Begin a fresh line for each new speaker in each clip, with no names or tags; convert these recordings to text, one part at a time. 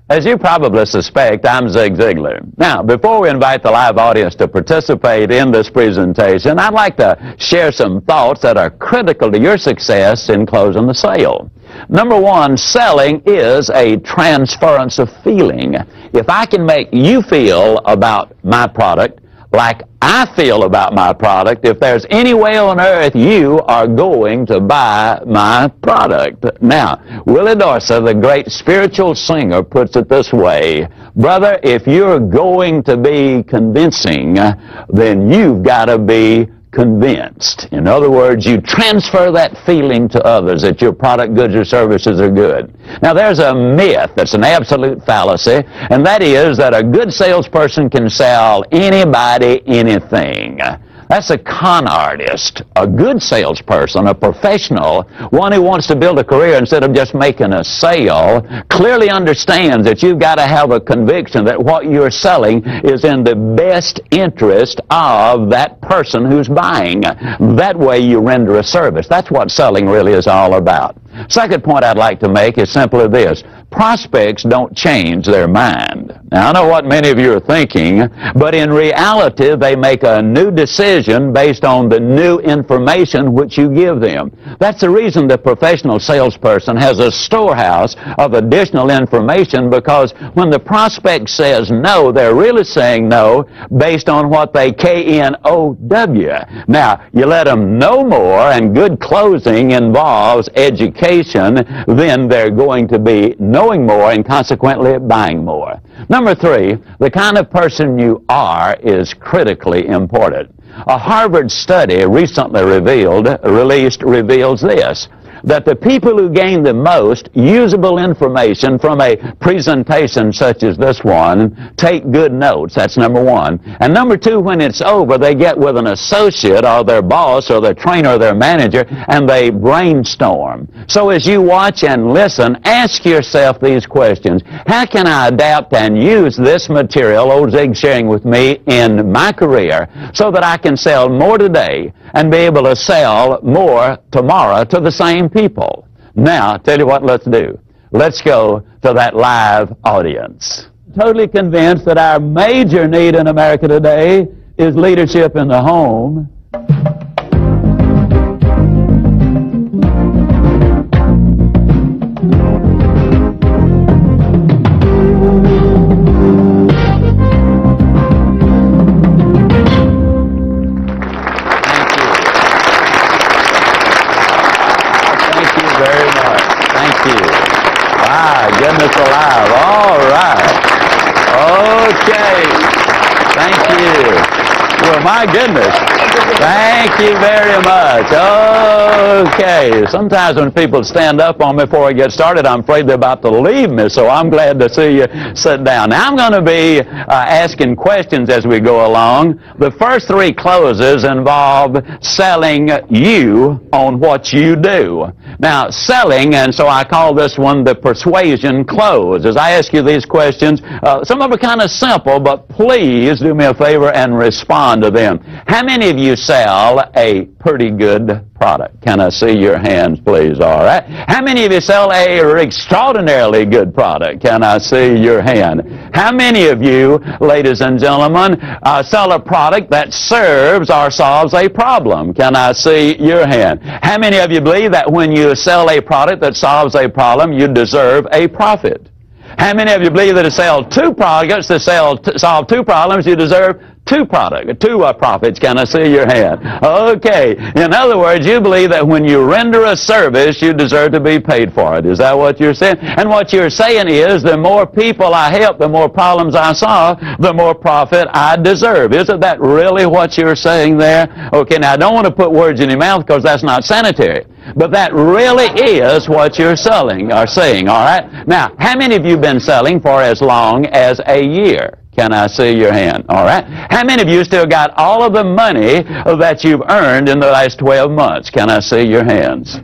As you probably suspect, I'm Zig Ziglar. Now, before we invite the live audience to participate in this presentation, I'd like to share some thoughts that are critical to your success in closing the sale. Number one, selling is a transference of feeling. If I can make you feel about my product like I feel about my product, if there's any way on earth you are going to buy my product. Now, Willie Dorsey, the great spiritual singer, puts it this way: brother, if you're going to be convincing, then you've got to be convinced. In other words, you transfer that feeling to others that your product, goods, or services are good. Now, there's a myth that's an absolute fallacy, and that is that a good salesperson can sell anybody anything. That's a con artist. A good salesperson, a professional, one who wants to build a career instead of just making a sale, clearly understands that you've got to have a conviction that what you're selling is in the best interest of that person who's buying. That way you render a service. That's what selling really is all about. Second point I'd like to make is simply this: prospects don't change their mind. Now, I know what many of you are thinking, but in reality, they make a new decision based on the new information which you give them. That's the reason the professional salesperson has a storehouse of additional information, because when the prospect says no, they're really saying no based on what they K-N-O-W. Now, you let them know more, and good closing involves education, then they're going to be knowing more and consequently buying more. Number three, the kind of person you are is critically important. A Harvard study recently reveals this: that the people who gain the most usable information from a presentation such as this one take good notes. That's number one. And number two, when it's over, they get with an associate or their boss or their trainer or their manager, and they brainstorm. So as you watch and listen, ask yourself these questions: how can I adapt and use this material old Zig's sharing with me in my career so that I can sell more today and be able to sell more tomorrow to the same people? Now, I'll tell you what let's do. Let's go to that live audience. Totally convinced that our major need in America today is leadership in the home. Goodness alive. All right. Okay. Thank you. Well, my goodness. Thank you very much. Okay. Sometimes when people stand up on me before I get started, I'm afraid they're about to leave me, so I'm glad to see you sit down. Now, I'm going to be asking questions as we go along. The first three closes involve selling you on what you do. Now, selling, and so I call this one the persuasion close. As I ask you these questions, some of them are kind of simple, but please do me a favor and respond to them. How many of you sell a pretty good product? Can I see your hands, please? All right. How many of you sell a extraordinarily good product? Can I see your hand? How many of you, ladies and gentlemen, sell a product that serves or solves a problem? Can I see your hand? How many of you believe that when you sell a product that solves a problem, you deserve a profit? How many of you believe that to sell two products that solve two problems, you deserve two profits? Can I see your hand? Okay. In other words, you believe that when you render a service, you deserve to be paid for it. Is that what you're saying? And what you're saying is, the more people I help, the more problems I solve, the more profit I deserve. Isn't that really what you're saying there? Okay, now I don't want to put words in your mouth because that's not sanitary. But that really is what you're selling or saying, all right? Now, how many of you have been selling for as long as a year? Can I see your hand? All right. How many of you still got all of the money that you've earned in the last 12 months? Can I see your hands?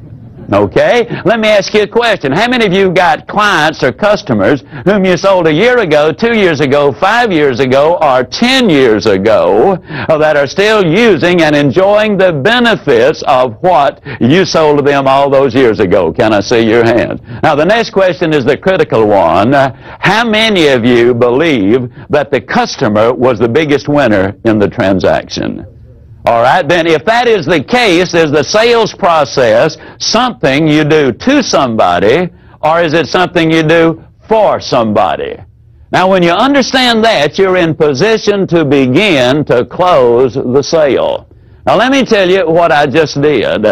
Okay? Let me ask you a question. How many of you got clients or customers whom you sold a year ago, 2 years ago, 5 years ago, or 10 years ago that are still using and enjoying the benefits of what you sold to them all those years ago? Can I see your hand? Now, the next question is the critical one. How many of you believe that the customer was the biggest winner in the transaction? All right, then if that is the case, is the sales process something you do to somebody, or is it something you do for somebody? Now, when you understand that, you're in position to begin to close the sale. Now, let me tell you what I just did.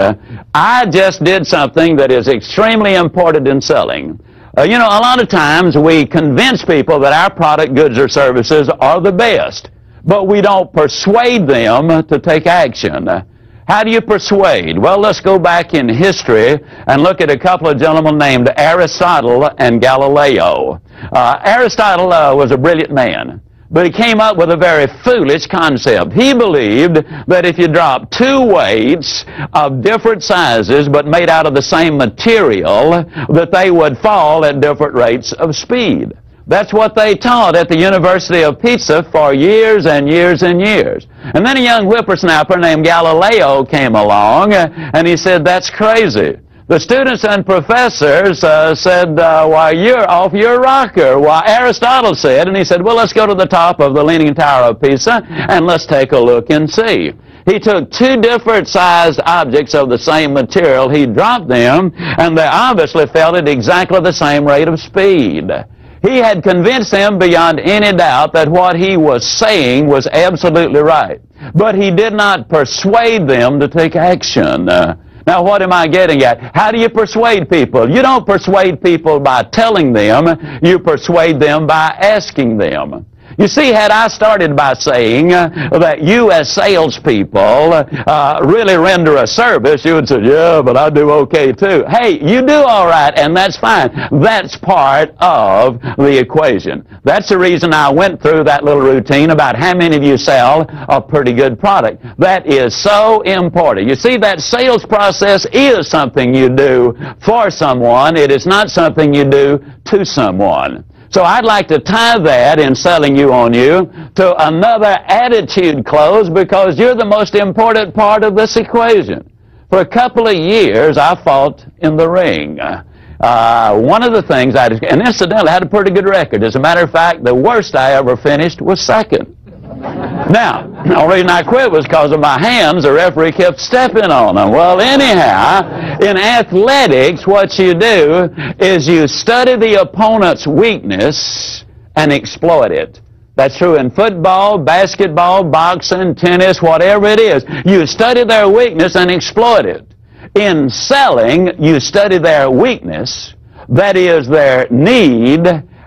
I just did something that is extremely important in selling. You know, a lot of times we convince people that our product, goods, or services are the best, but we don't persuade them to take action. How do you persuade? Well, let's go back in history and look at a couple of gentlemen named Aristotle and Galileo. Aristotle was a brilliant man, but he came up with a very foolish concept. He believed that if you dropped two weights of different sizes but made out of the same material, that they would fall at different rates of speed. That's what they taught at the University of Pisa for years and years and years. And then a young whippersnapper named Galileo came along, and he said, that's crazy. The students and professors said, why, you're off your rocker. Why, Aristotle said, and he said, well, let's go to the top of the Leaning Tower of Pisa, and let's take a look and see. He took two different sized objects of the same material, he dropped them, and they obviously fell at exactly the same rate of speed. He had convinced them beyond any doubt that what he was saying was absolutely right. But he did not persuade them to take action. Now, what am I getting at? How do you persuade people? You don't persuade people by telling them. You persuade them by asking them. You see, had I started by saying that you as salespeople really render a service, you would say, yeah, but I do okay too. Hey, you do all right, and that's fine. That's part of the equation. That's the reason I went through that little routine about how many of you sell a pretty good product. That is so important. You see, that sales process is something you do for someone. It is not something you do to someone. So I'd like to tie that in selling you on you to another attitude close, because you're the most important part of this equation. For a couple of years, I fought in the ring. One of the things and incidentally, I had a pretty good record. As a matter of fact, the worst I ever finished was second. Now, the only reason I quit was because of my hands. The referee kept stepping on them. Well, anyhow, in athletics, what you do is you study the opponent's weakness and exploit it. That's true in football, basketball, boxing, tennis, whatever it is. You study their weakness and exploit it. In selling, you study their weakness, that is their need,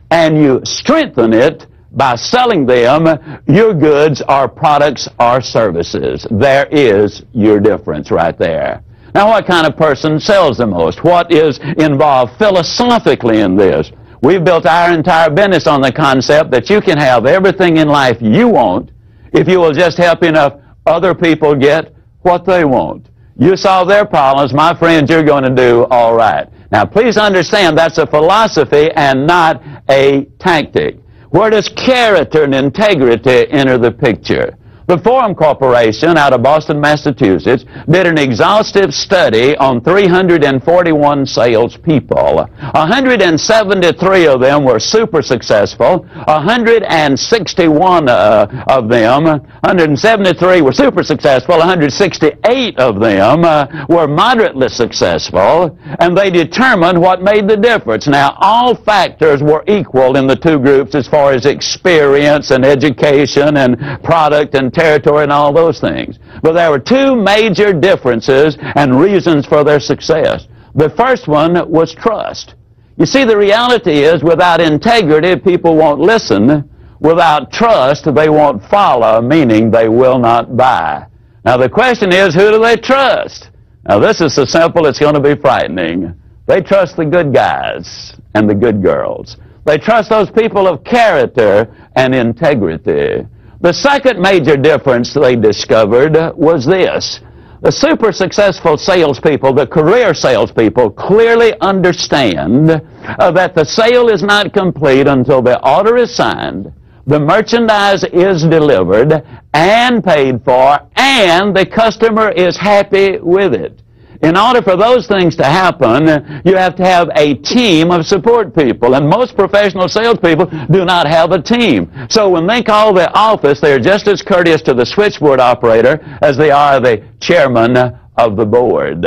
and you strengthen it by selling them your goods or products or services. There is your difference right there. Now, what kind of person sells the most? What is involved philosophically in this? We've built our entire business on the concept that you can have everything in life you want if you will just help enough other people get what they want. You solve their problems, my friends, you're going to do all right. Now, please understand that's a philosophy and not a tactic. Where does character and integrity enter the picture? The Forum Corporation out of Boston, Massachusetts, did an exhaustive study on 341 salespeople. 173 of them were super successful. 161 of them, 173 were super successful. 168 of them were moderately successful, and they determined what made the difference. Now, all factors were equal in the two groups as far as experience and education and product and territory and all those things. But there were two major differences and reasons for their success. The first one was trust. You see, the reality is without integrity, people won't listen. Without trust, they won't follow, meaning they will not buy. Now, the question is, who do they trust? Now, this is so simple, it's going to be frightening. They trust the good guys and the good girls. They trust those people of character and integrity. The second major difference they discovered was this. The super successful salespeople, the career salespeople, clearly understand that the sale is not complete until the order is signed, the merchandise is delivered and paid for, and the customer is happy with it. In order for those things to happen, you have to have a team of support people, and most professional salespeople do not have a team. So when they call the office, they're just as courteous to the switchboard operator as they are the chairman of the board.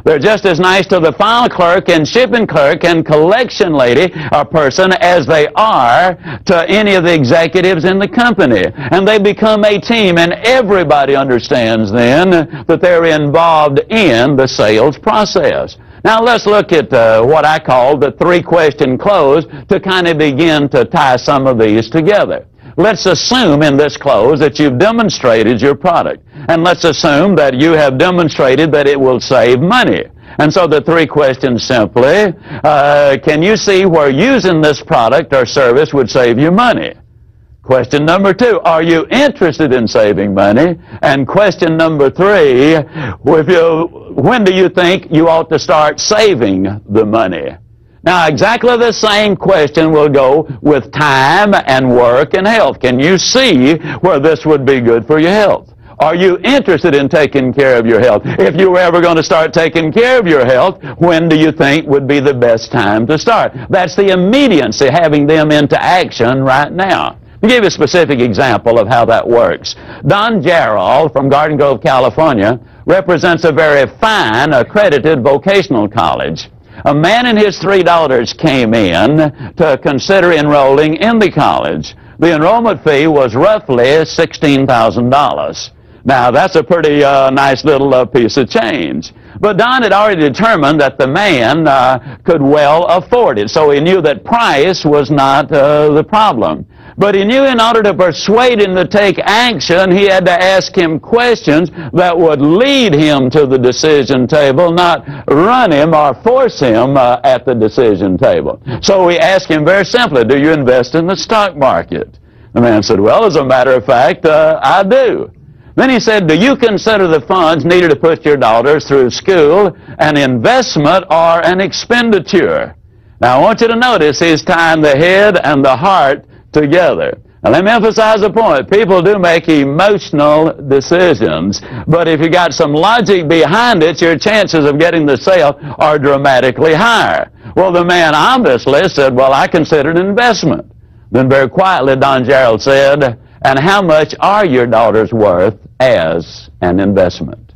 They're just as nice to the file clerk and shipping clerk and collection lady or person as they are to any of the executives in the company. And they become a team, and everybody understands then that they're involved in the sales process. Now let's look at what I call the three-question close to kind of begin to tie some of these together. Let's assume in this close that you've demonstrated your product. And let's assume that you have demonstrated that it will save money. And so the three questions simply, can you see where using this product or service would save you money? Question number two, are you interested in saving money? And question number three, when do you think you ought to start saving the money? Now, exactly the same question will go with time and work and health. Can you see where this would be good for your health? Are you interested in taking care of your health? If you were ever going to start taking care of your health, when do you think would be the best time to start? That's the immediacy, having them into action right now. I'll give you a specific example of how that works. Don Jarrell from Garden Grove, California, represents a very fine, accredited vocational college. A man and his three daughters came in to consider enrolling in the college. The enrollment fee was roughly $16,000. Now, that's a pretty nice little piece of change. But Don had already determined that the man could well afford it, so he knew that price was not the problem. But he knew in order to persuade him to take action, he had to ask him questions that would lead him to the decision table, not run him or force him at the decision table. So we asked him very simply, do you invest in the stock market? The man said, well, as a matter of fact, I do. Then he said, do you consider the funds needed to put your daughters through school an investment or an expenditure? Now, I want you to notice he's tying the head and the heart together. Now, let me emphasize the point. People do make emotional decisions, but if you got some logic behind it, your chances of getting the sale are dramatically higher. Well, the man obviously said, well, I consider it an investment. Then very quietly, Don Jarrell said, and how much are your daughters worth as an investment?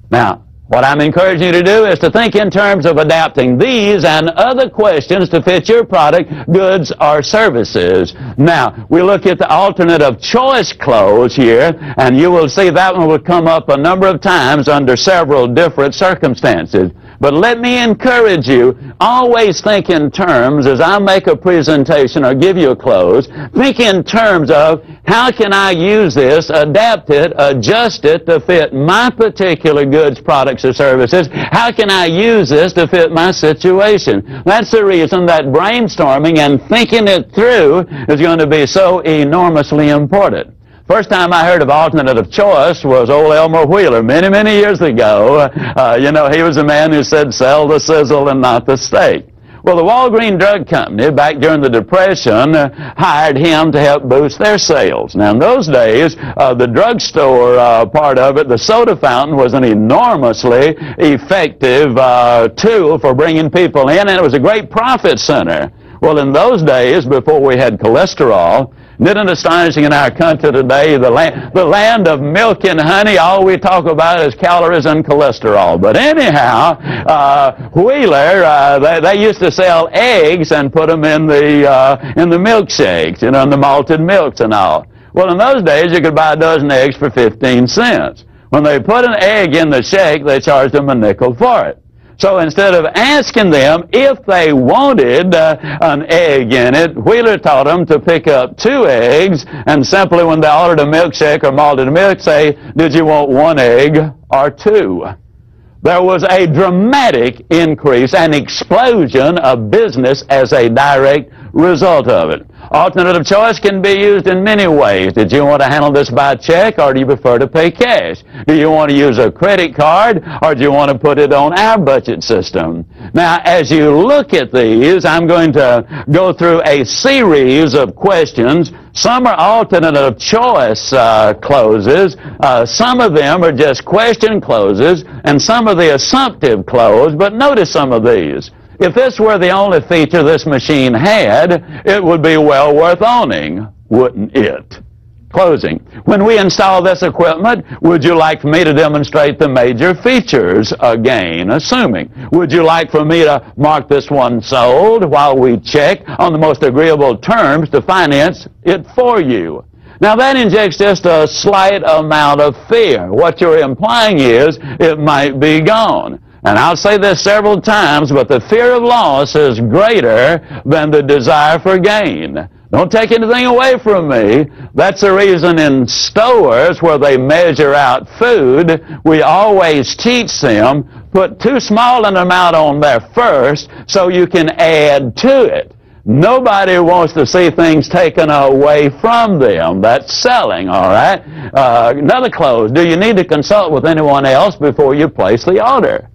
Now, what I'm encouraging you to do is to think in terms of adapting these and other questions to fit your product, goods, or services. Now, we look at the alternative choice close here, and you will see that one will come up a number of times under several different circumstances. But let me encourage you, always think in terms, as I make a presentation or give you a close, think in terms of how can I use this, adapt it, adjust it to fit my particular goods, products, or services. How can I use this to fit my situation? That's the reason that brainstorming and thinking it through is going to be so enormously important. First time I heard of alternative choice was old Elmer Wheeler many, many years ago. He was a man who said, sell the sizzle and not the steak. Well, the Walgreens Drug Company, back during the Depression, hired him to help boost their sales. Now, in those days, the drugstore part of it, the soda fountain, was an enormously effective tool for bringing people in, and it was a great profit center. Well, in those days, before we had cholesterol, isn't it astonishing in our country today, the land of milk and honey, all we talk about is calories and cholesterol. But anyhow, Wheeler, they used to sell eggs and put them in the milkshakes, in the malted milks and all. Well, in those days, you could buy a dozen eggs for 15 cents. When they put an egg in the shake, they charged them a nickel for it. So instead of asking them if they wanted an egg in it, Wheeler taught them to pick up 2 eggs and simply when they ordered a milkshake or malted milk, say, did you want 1 egg or 2? There was a dramatic increase, an explosion of business as a direct result of it. Alternative choice can be used in many ways. Did you want to handle this by check, or do you prefer to pay cash? Do you want to use a credit card, or do you want to put it on our budget system? Now, as you look at these, I'm going to go through a series of questions. Some are alternative choice clauses. Some of them are just question clauses, and some are the assumptive clause. But notice some of these. If this were the only feature this machine had, it would be well worth owning, wouldn't it? Closing. When we install this equipment, would you like for me to demonstrate the major features again? Assuming. Would you like for me to mark this one sold while we check on the most agreeable terms to finance it for you? Now that injects just a slight amount of fear. What you're implying is it might be gone. And I'll say this several times, but the fear of loss is greater than the desire for gain. Don't take anything away from me. That's the reason in stores where they measure out food, we always teach them, put too small an amount on there first so you can add to it. Nobody wants to see things taken away from them. That's selling, all right? Another clause, do you need to consult with anyone else before you place the order?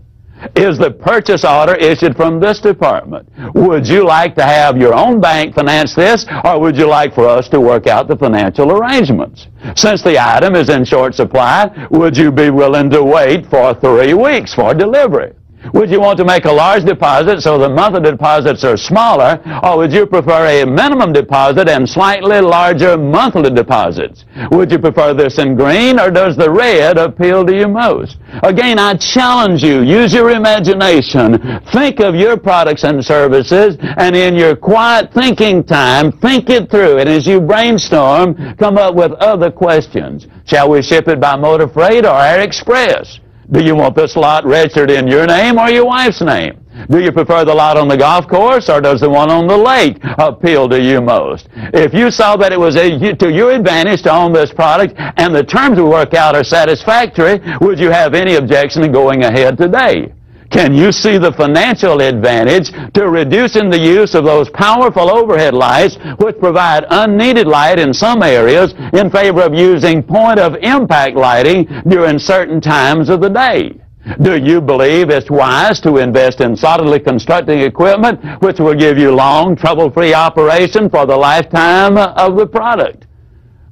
Is the purchase order issued from this department? Would you like to have your own bank finance this, or would you like for us to work out the financial arrangements? Since the item is in short supply, would you be willing to wait for 3 weeks for delivery? Would you want to make a large deposit so the monthly deposits are smaller, or would you prefer a minimum deposit and slightly larger monthly deposits? Would you prefer this in green, or does the red appeal to you most? Again, I challenge you, use your imagination. Think of your products and services, and in your quiet thinking time, think it through. And as you brainstorm, come up with other questions. Shall we ship it by motor freight or air express? Do you want this lot registered in your name or your wife's name? Do you prefer the lot on the golf course, or does the one on the lake appeal to you most? If you saw that it was to your advantage to own this product and the terms we work out are satisfactory, would you have any objection to going ahead today? Can you see the financial advantage to reducing the use of those powerful overhead lights which provide unneeded light in some areas in favor of using point-of-impact lighting during certain times of the day? Do you believe it's wise to invest in solidly constructing equipment which will give you long, trouble-free operation for the lifetime of the product?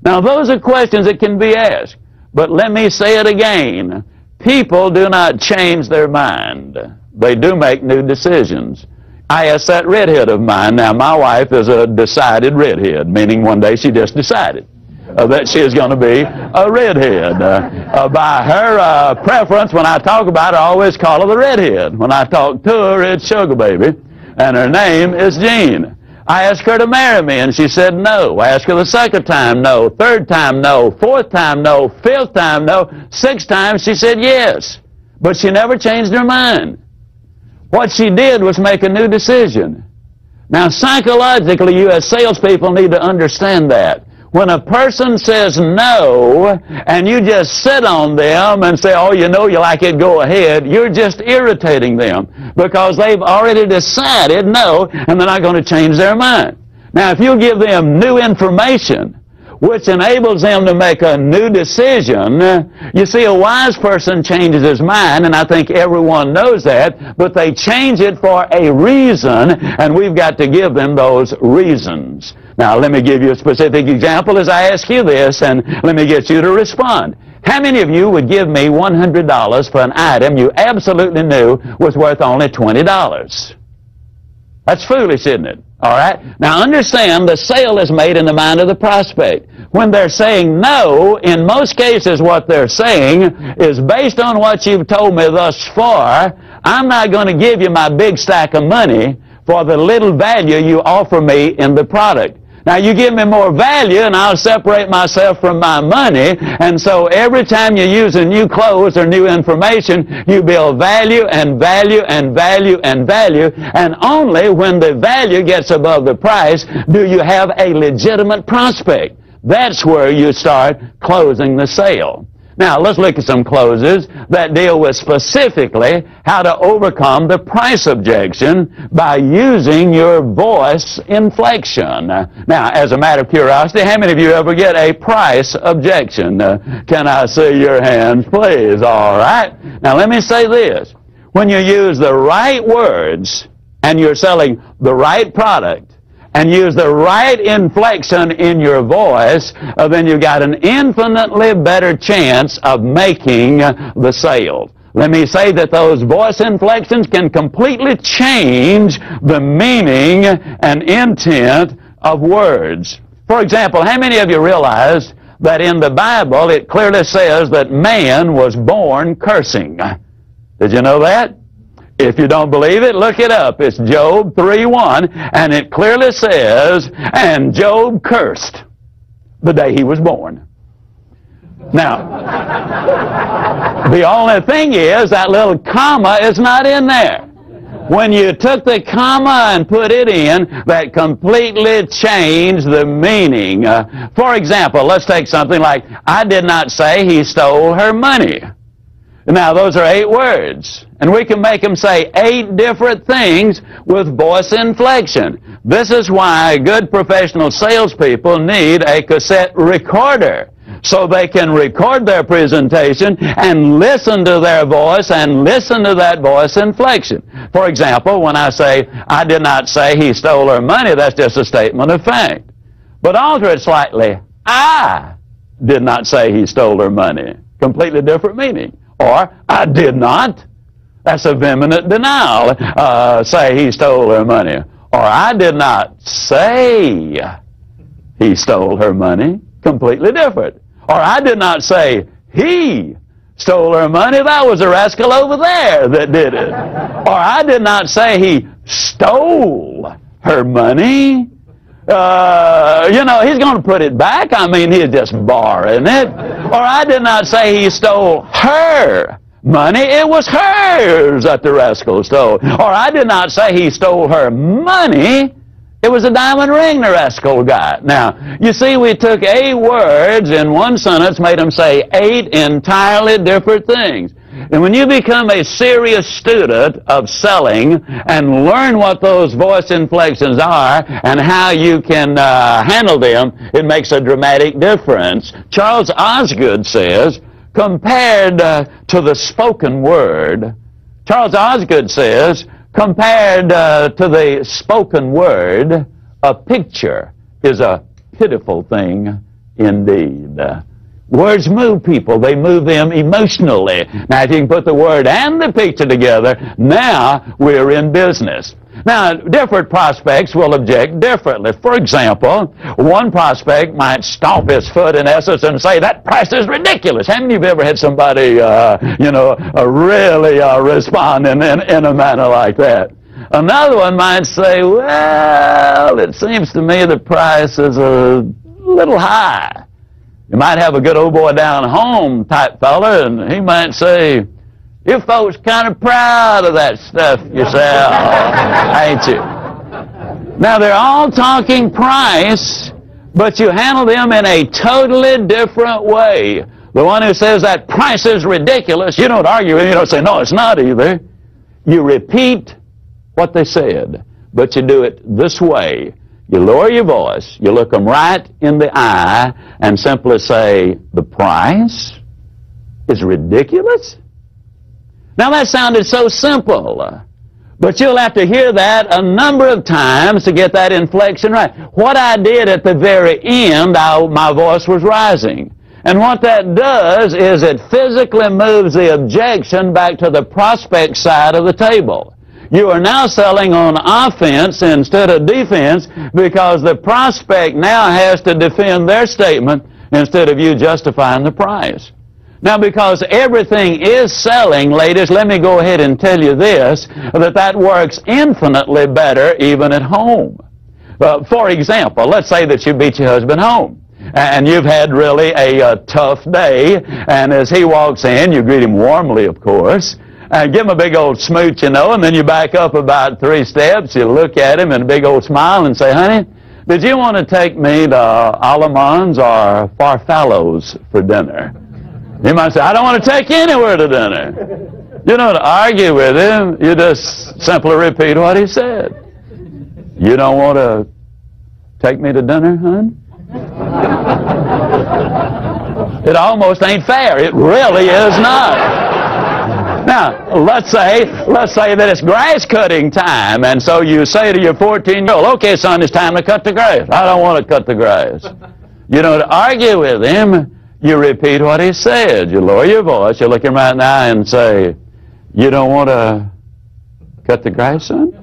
Now, those are questions that can be asked, but let me say it again. People do not change their mind. They do make new decisions. I asked that redhead of mine. Now, my wife is a decided redhead, meaning one day she just decided that she is going to be a redhead. By her preference, when I talk about her, I always call her the redhead. When I talk to her, it's Sugar Baby, and her name is Jean. I asked her to marry me, and she said no. I asked her the second time, no. Third time, no. Fourth time, no. Fifth time, no. Sixth time, she said yes. But she never changed her mind. What she did was make a new decision. Now, psychologically, you as salespeople need to understand that. When a person says no, and you just sit on them and say, oh, you know you like it, go ahead, you're just irritating them because they've already decided no, and they're not going to change their mind. Now, if you give them new information, which enables them to make a new decision, you see, a wise person changes his mind, and I think everyone knows that, but they change it for a reason, and we've got to give them those reasons. Now, let me give you a specific example as I ask you this, and let me get you to respond. How many of you would give me $100 for an item you absolutely knew was worth only $20? That's foolish, isn't it? All right? Now, understand the sale is made in the mind of the prospect. When they're saying no, in most cases what they're saying is based on what you've told me thus far, I'm not going to give you my big stack of money for the little value you offer me in the product. Now, you give me more value, and I'll separate myself from my money. And so every time you use a new clothes or new information, you build value and value and value and value. And only when the value gets above the price do you have a legitimate prospect. That's where you start closing the sale. Now, let's look at some closes that deal with specifically how to overcome the price objection by using your voice inflection. Now, as a matter of curiosity, how many of you ever get a price objection? Can I see your hands, please? All right. Now, let me say this. When you use the right words and you're selling the right product, and use the right inflection in your voice, then you've got an infinitely better chance of making the sale. Let me say that those voice inflections can completely change the meaning and intent of words. For example, how many of you realize that in the Bible it clearly says that man was born cursing? Did you know that? If you don't believe it, look it up. It's Job 3:1, and it clearly says, and Job cursed the day he was born. Now, the only thing is that little comma is not in there. When you took the comma and put it in, that completely changed the meaning. For example, let's take something like, I did not say he stole her money. Now, those are 8 words, and we can make them say 8 different things with voice inflection. This is why good professional salespeople need a cassette recorder, so they can record their presentation and listen to their voice and listen to that voice inflection. For example, when I say, I did not say he stole her money, that's just a statement of fact. But alter it slightly, I did not say he stole her money. Completely different meaning. Or, I did not. That's a vehement denial. Say he stole her money. Or, I did not say he stole her money. Completely different. Or, I did not say he stole her money. That was a rascal over there that did it. Or, I did not say he stole her money. He's going to put it back. I mean, he's just borrowing it. Or I did not say he stole her money. It was hers that the rascal stole. Or I did not say he stole her money. It was a diamond ring the rascal got. Now, you see, we took 8 words in one sentence, made them say 8 entirely different things. And when you become a serious student of selling and learn what those voice inflections are and how you can handle them, it makes a dramatic difference. Charles Osgood says, compared to the spoken word, Charles Osgood says, compared to the spoken word, a picture is a pitiful thing indeed. Words move people. They move them emotionally. Now, if you can put the word and the picture together, now we're in business. Now, different prospects will object differently. For example, one prospect might stomp his foot in essence and say, that price is ridiculous. How many of you have ever had somebody, really respond in a manner like that? Another one might say, well, it seems to me the price is a little high. You might have a good old boy down home type fella, and he might say, you folks kind of proud of that stuff you sell, ain't you? Now, they're all talking price, but you handle them in a totally different way. The one who says that price is ridiculous, you don't argue with him. You don't say, no, it's not either. You repeat what they said, but you do it this way. You lower your voice, you look them right in the eye, and simply say, the price is ridiculous? Now that sounded so simple, but you'll have to hear that a number of times to get that inflection right. What I did at the very end, my voice was rising. And what that does is it physically moves the objection back to the prospect side of the table. You are now selling on offense instead of defense because the prospect now has to defend their statement instead of you justifying the price. Now, because everything is selling, ladies, let me go ahead and tell you this, that works infinitely better even at home. For example, let's say that you beat your husband home, and you've had really a tough day, and as he walks in, you greet him warmly, of course, and give him a big old smooch, and then you back up about 3 steps, you look at him and a big old smile and say, honey, did you want to take me to Alamans or Farfallo's for dinner? He might say, I don't want to take you anywhere to dinner. You don't argue with him. You just simply repeat what he said. You don't want to take me to dinner, hon? It almost ain't fair. It really is not. Now, let's say that it's grass cutting time, and so you say to your 14-year-old, okay, son, it's time to cut the grass. I don't want to cut the grass. You don't argue with him. You repeat what he said. You lower your voice. You look him right in the eye and say, you don't want to cut the grass, son?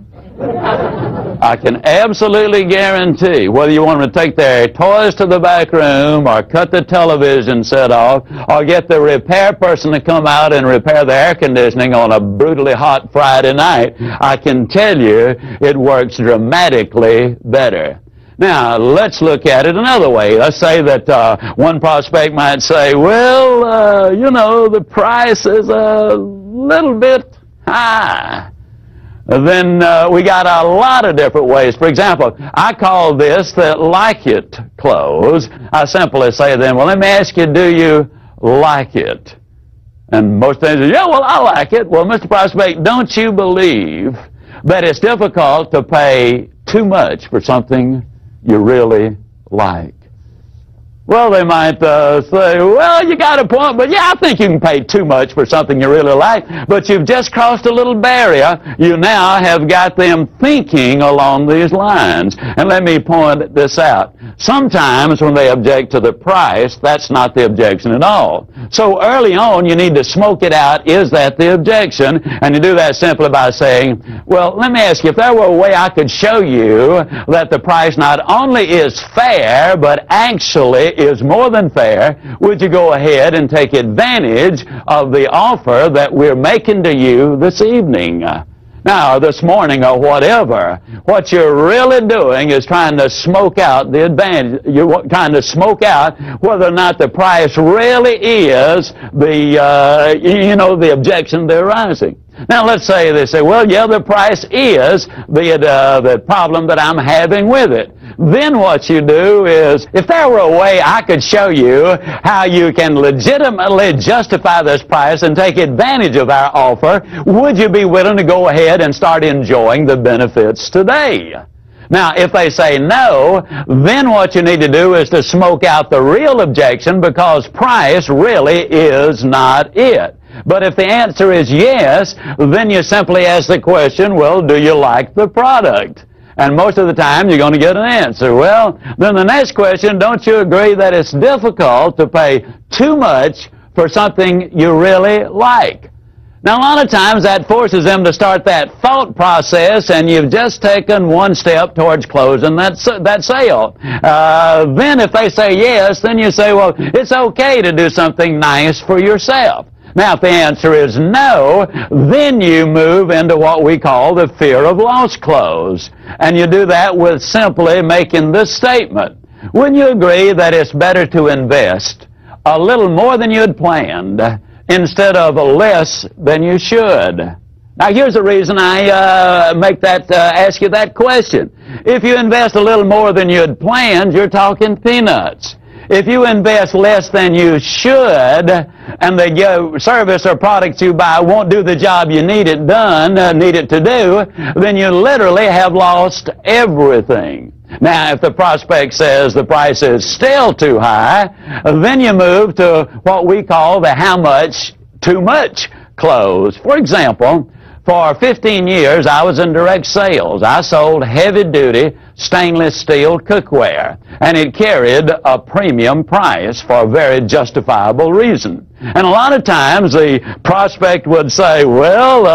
I can absolutely guarantee, whether you want them to take their toys to the back room or cut the television set off or get the repair person to come out and repair the air conditioning on a brutally hot Friday night, I can tell you it works dramatically better. Now, let's look at it another way. Let's say that one prospect might say, well, you know, the price is a little bit high. Then we got a lot of different ways. For example, I call this the like it close. I simply say to them, well, let me ask you, do you like it? And most things say, yeah, well, I like it. Well, Mr. Prospect, don't you believe that it's difficult to pay too much for something you really like? Well, they might say, well, you got a point, but yeah, I think you can pay too much for something you really like. But you've just crossed a little barrier. You now have got them thinking along these lines. And let me point this out. Sometimes when they object to the price, that's not the objection at all. So early on, you need to smoke it out. Is that the objection? And you do that simply by saying, well, let me ask you, if there were a way I could show you that the price not only is fair, but actually is more than fair, would you go ahead and take advantage of the offer that we're making to you this evening? Now, this morning or whatever, what you're really doing is trying to smoke out the advantage. You're trying to smoke out whether or not the price really is the objection they're raising. Now, let's say they say, well, yeah, the price is the problem that I'm having with it. Then what you do is, if there were a way I could show you how you can legitimately justify this price and take advantage of our offer, would you be willing to go ahead and start enjoying the benefits today? Now, if they say no, then what you need to do is to smoke out the real objection, because price really is not it. But if the answer is yes, then you simply ask the question, well, do you like the product? And most of the time, you're going to get an answer. Well, then the next question, don't you agree that it's difficult to pay too much for something you really like? Now, a lot of times that forces them to start that thought process, and you've just taken one step towards closing that sale. Then if they say yes, then you say, well, it's okay to do something nice for yourself. Now, if the answer is no, then you move into what we call the fear of loss close. And you do that with simply making this statement. Wouldn't you agree that it's better to invest a little more than you had planned instead of less than you should? Now, here's the reason I ask you that question. If you invest a little more than you had planned, you're talking peanuts. If you invest less than you should, and the service or product you buy won't do the job you need it to do, then you literally have lost everything. Now, if the prospect says the price is still too high, then you move to what we call the how much too much close. For example, for 15 years, I was in direct sales. I sold heavy-duty stainless steel cookware, and it carried a premium price for a very justifiable reason. And a lot of times, the prospect would say, well,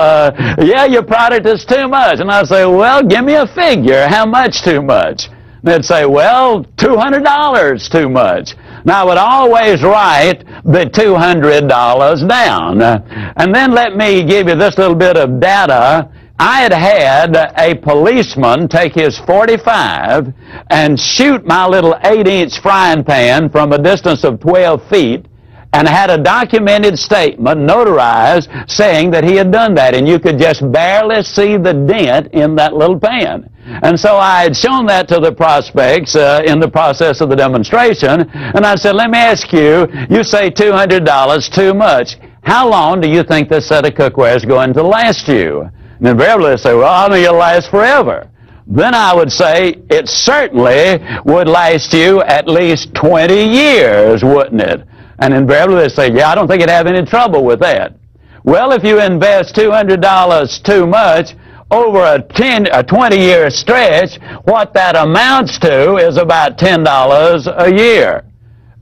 yeah, your product is too much. And I'd say, well, give me a figure. How much too much? And they'd say, well, $200 too much. Now, I would always write the $200 down. And then let me give you this little bit of data. I had a policeman take his .45 and shoot my little 8-inch frying pan from a distance of 12 feet and had a documented statement notarized saying that he had done that, and you could just barely see the dent in that little pan. And so I had shown that to the prospects in the process of the demonstration, and I said, let me ask you, you say $200 too much. How long do you think this set of cookware is going to last you? And invariably they say, well, I think it'll last forever. Then I would say, it certainly would last you at least 20 years, wouldn't it? And invariably they say, yeah, I don't think you'd have any trouble with that. Well, if you invest $200 too much over a 20-year stretch, what that amounts to is about $10 a year.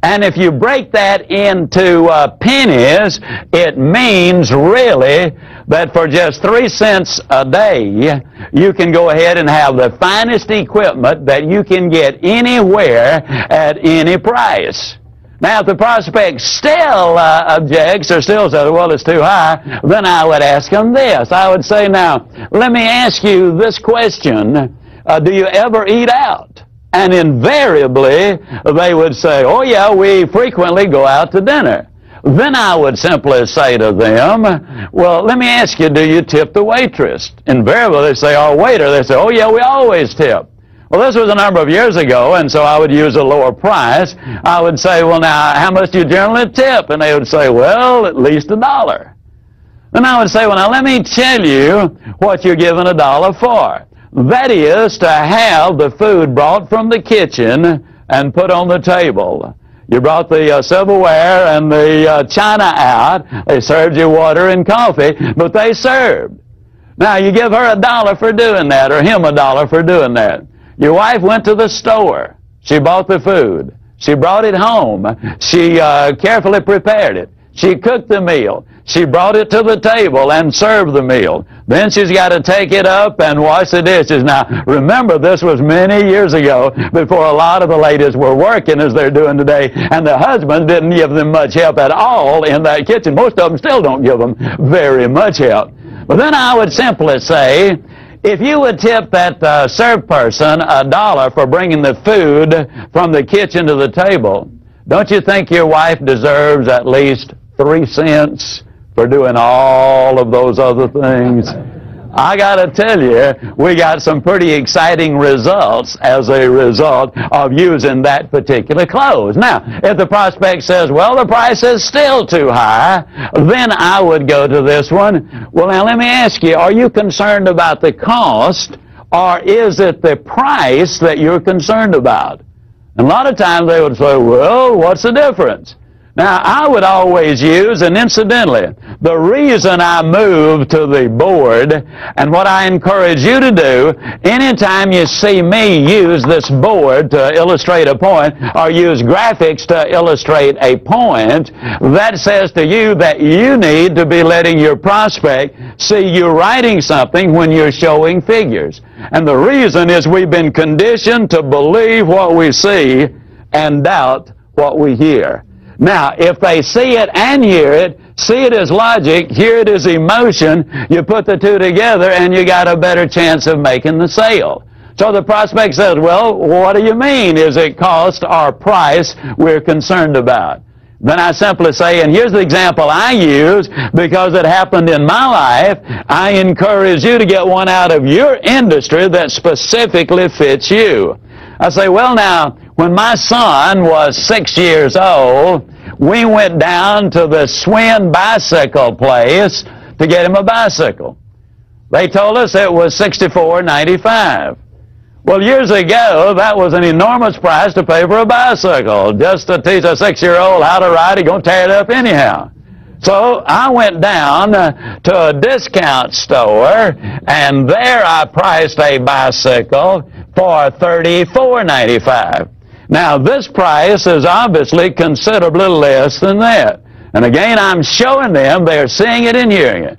And if you break that into pennies, it means really that for just 3 cents a day, you can go ahead and have the finest equipment that you can get anywhere at any price. Now, if the prospect still objects or still says, well, it's too high, then I would ask him this. I would say, now, let me ask you this question. Do you ever eat out? And invariably, they would say, oh, yeah, we frequently go out to dinner. Then I would simply say to them, well, let me ask you, do you tip the waitress? Invariably, they say, or waiter. They say, oh, yeah, we always tip. Well, this was a number of years ago, and so I would use a lower price. I would say, well, now, how much do you generally tip? And they would say, well, at least $1. Then I would say, well, now, let me tell you what you're giving $1 for. That is to have the food brought from the kitchen and put on the table. You brought the silverware and the china out. They served you water and coffee, but they served. Now, you give her $1 for doing that, or him $1 for doing that. Your wife went to the store. She bought the food. She brought it home. She carefully prepared it. She cooked the meal. She brought it to the table and served the meal. Then she's got to take it up and wash the dishes. Now, remember, this was many years ago before a lot of the ladies were working as they're doing today, and the husbands didn't give them much help at all in that kitchen. Most of them still don't give them very much help. But then I would simply say, if you would tip that served person $1 for bringing the food from the kitchen to the table, don't you think your wife deserves at least 3 cents for doing all of those other things? I got to tell you, we got some pretty exciting results as a result of using that particular clothes. Now, if the prospect says, well, the price is still too high, then I would go to this one. Well, now, let me ask you, are you concerned about the cost, or is it the price that you're concerned about? And a lot of times they would say, well, what's the difference? Now, I would always use, and incidentally, the reason I moved to the board, and what I encourage you to do, anytime you see me use this board to illustrate a point, or use graphics to illustrate a point, that says to you that you need to be letting your prospect see you writing something when you're showing figures. And the reason is we've been conditioned to believe what we see and doubt what we hear. Now, if they see it and hear it, see it as logic, hear it as emotion, you put the two together and you got a better chance of making the sale. So the prospect says, well, what do you mean? Is it cost or price we're concerned about? Then I simply say, and here's the example I use because it happened in my life, I encourage you to get one out of your industry that specifically fits you. I say, well, now, when my son was 6 years old, we went down to the Swin bicycle place to get him a bicycle. They told us it was $64.95. Well, years ago, that was an enormous price to pay for a bicycle. Just to teach a 6-year-old how to ride, he's going to tear it up anyhow. So I went down to a discount store, and there I priced a bicycle for $34.95. Now, this price is obviously considerably less than that. And again, I'm showing them, they're seeing it and hearing it.